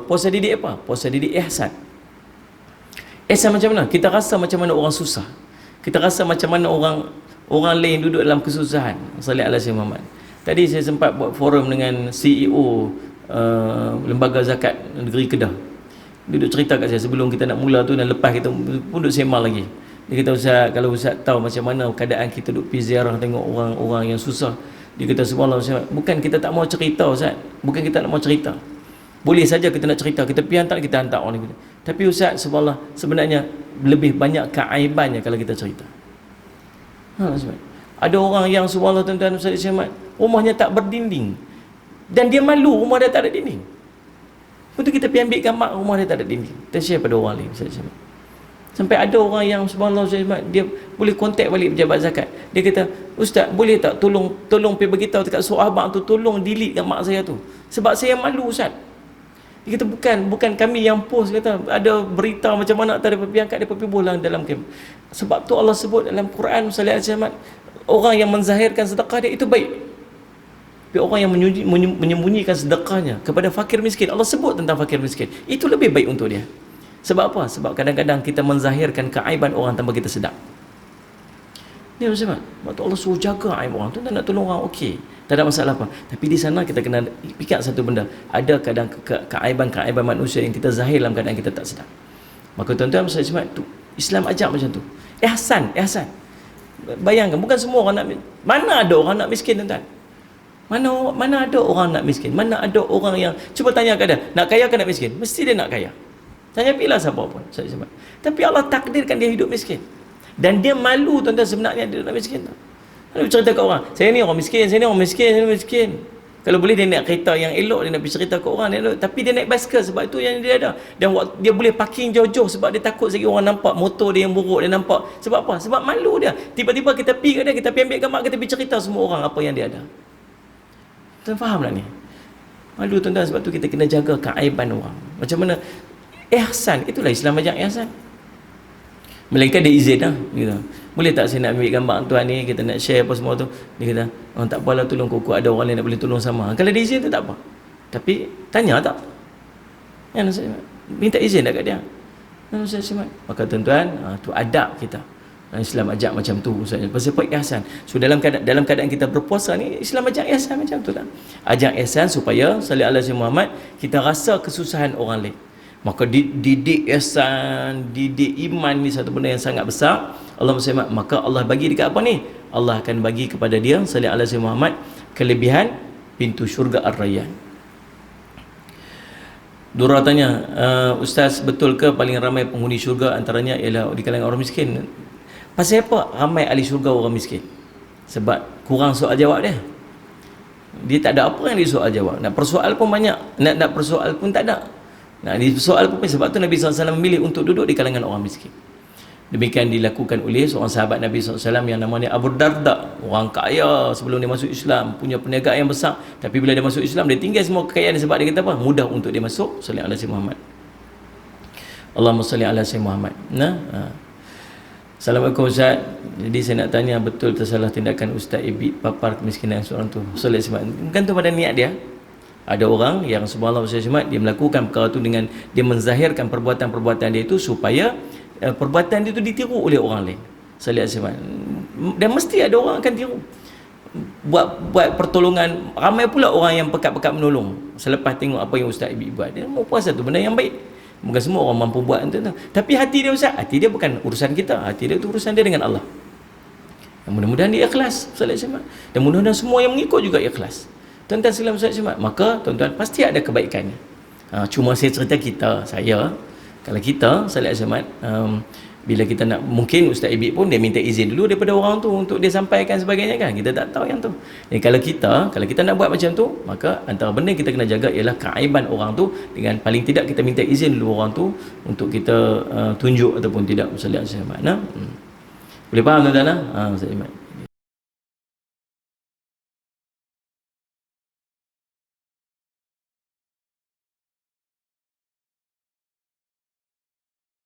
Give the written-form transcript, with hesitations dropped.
puasa didik apa? Puasa didik ihsan. Ihsan macam mana? Kita rasa macam mana orang susah, kita rasa macam mana orang lain duduk dalam kesusahan. Sallallahu alaihi Muhammad. Tadi saya sempat buat forum dengan CEO Lembaga Zakat Negeri Kedah. Dia duduk cerita kat saya sebelum kita nak mula tu, dan lepas kita pun duduk sembang lagi. Dia kata, Ustaz, kalau Ustaz tahu macam mana keadaan kita duduk pergi ziarah tengok orang-orang yang susah. Dia kata, subhanallah Ustaz, bukan kita tak mau cerita Ustaz, bukan kita tak mau cerita, boleh saja kita nak cerita, kita pergi hantar, kita hantar orang ni. Tapi Ustaz, subhanallah, sebenarnya lebih banyak keaibannya kalau kita cerita. Ada orang yang subhanallah tuan-tuan Ustaz Syahmat, rumahnya tak berdinding, dan dia malu rumah dia tak ada dinding. Lepas tu kita pergi ambil gambar rumah dia tak ada dinding, kita share pada orang lain Ustaz Syahmat. Sampai ada orang yang subhanallah Ustaz Syahmat, dia boleh kontak balik pejabat zakat. Dia kata, Ustaz, boleh tak tolong pergi beritahu dekat surah abang tu, tolong delete gambar saya tu, sebab saya malu Ustaz. Dia kata, bukan kami yang post, kata ada berita macam mana tak ada angkat dia pergi bolang dalam camp. Sebab tu Allah sebut dalam Quran sallallahu alaihi wasallam, orang yang menzahirkan sedekah dia itu baik. Tapi orang yang menyembunyikan sedekahnya kepada fakir miskin, Allah sebut tentang fakir miskin, itu lebih baik untuk dia. Sebab apa? Sebab kadang-kadang kita menzahirkan keaiban orang tanpa kita sedar. Ni Ustaz, waktu Allah suruh jaga aib orang tu, nak tolong orang, okey, tak ada masalah apa. Tapi di sana kita kena fikir satu benda, ada kadang keaiban manusia yang kita zahir dalam keadaan kita tak sedar. Maka tuan-tuan Ustaz tu Islam ajak macam tu. Ihsan. Bayangkan, bukan semua orang nak, mana ada orang nak miskin tuan-tuan? Mana ada orang nak miskin? Mana ada orang yang, cuba tanya kat dia, nak kaya ke nak miskin? Mesti dia nak kaya. Tanya pilih siapa pun. Tapi Allah takdirkan dia hidup miskin, dan dia malu tuan-tuan sebenarnya dia nak miskin tu. Lalu cerita kat orang, saya ni orang miskin, saya ni orang miskin, saya ni miskin. Kalau boleh dia naik kereta yang elok, dia nak pergi cerita kat orang dia elok. Tapi dia naik basikal sebab itu yang dia ada. Dan dia boleh parking jauh-jauh sebab dia takut sekali orang nampak motor dia yang buruk, dia nampak. Sebab apa? Sebab malu dia. Tiba-tiba kita pergi kat dia, kita pergi ambil gambar, kita pergi cerita semua orang apa yang dia ada. Tuan faham tak ni? Malu tuan-tuan, sebab tu kita kena jaga keaiban orang. Macam mana? Ihsan, itulah Islam ajak ihsan. Melainkan dia izin lah gitu. Boleh tak saya nak ambil gambar tuan ni, kita nak share apa semua tu. Dia kata, oh, tak apalah, tolong kuku, ada orang lain nak boleh tolong sama. Kalau dia izin tu tak apa. Tapi tanya tak? Ya, minta izin tak kat dia? Maka tuan-tuan, tu adab kita. Islam ajak macam tu Ustaz. Pasal apa? Ihsan. So dalam keadaan kita berpuasa ni, Islam ajak ihsan macam tu tak? Ajak ihsan supaya sallallahu alaihi Muhammad, kita rasa kesusahan orang lain. Maka didik ihsan, didik iman ni satu benda yang sangat besar. Allah SWT, maka Allah bagi dekat apa ni? Allah akan bagi kepada dia sallallahu alaihi Muhammad kelebihan pintu syurga Ar-Rayyan. Dura tanya, Ustaz, betul ke paling ramai penghuni syurga antaranya ialah di kalangan orang miskin? Pasal apa ramai ahli syurga orang miskin? Sebab kurang soal jawab dia. Dia tak ada apa yang dia soal jawab. Nak persoal pun banyak, nak persoal pun tak ada. Nah, di soal pun, sebab tu Nabi SAW memilih untuk duduk di kalangan orang miskin. Demikian dilakukan oleh seorang sahabat Nabi SAW yang namanya Abu Darda, orang kaya sebelum dia masuk Islam, punya perniagaan yang besar. Tapi bila dia masuk Islam, dia tinggal semua kekayaan dia sebab dia kata apa? Mudah untuk dia masuk. Sallallahu alaihi Muhammad. Allahumma salli ala sayyidina Muhammad. Assalamualaikum Ustaz. Jadi saya nak tanya, betul tersalah tindakan Ustaz Ibit papar kemiskinan seorang tu? Sallallahu alaihi Wasallam. Bukan tu pada niat dia. Ada orang yang subhanallah dia melakukan perkara tu dengan dia menzahirkan perbuatan-perbuatan dia itu supaya perbuatan dia itu ditiru oleh orang lain. Sallallahu alaihi wasallam. Dan mesti ada orang akan tiru. Buat pertolongan, ramai pula orang yang pekat-pekat menolong selepas tengok apa yang Ustaz Ibit buat. Dia mau puasa tu benda yang baik. Bukan semua orang mampu buat tu. Tapi hati dia Ustaz, hati dia bukan urusan kita. Hati dia tu urusan dia dengan Allah. Dan mudah-mudahan dia ikhlas. Sallallahu alaihi wasallam. Dan mudah-mudahan semua yang mengikut juga ikhlas. Tuan-tuan sekalian Ustaz Syahmat, maka tuan-tuan pasti ada kebaikannya. Cuma saya cerita saya, kalau kita Sallallahu Syahmat, bila kita nak, mungkin Ustaz Ibit pun dia minta izin dulu daripada orang tu untuk dia sampaikan sebagainya kan, kita tak tahu yang tu. Jadi kalau kita nak buat macam tu, maka antara benda yang kita kena jaga ialah keaiban orang tu, dengan paling tidak kita minta izin dulu orang tu untuk kita tunjuk ataupun tidak. Sallallahu Syahmat. Boleh faham tuan-tuan? Ustaz Syahmat.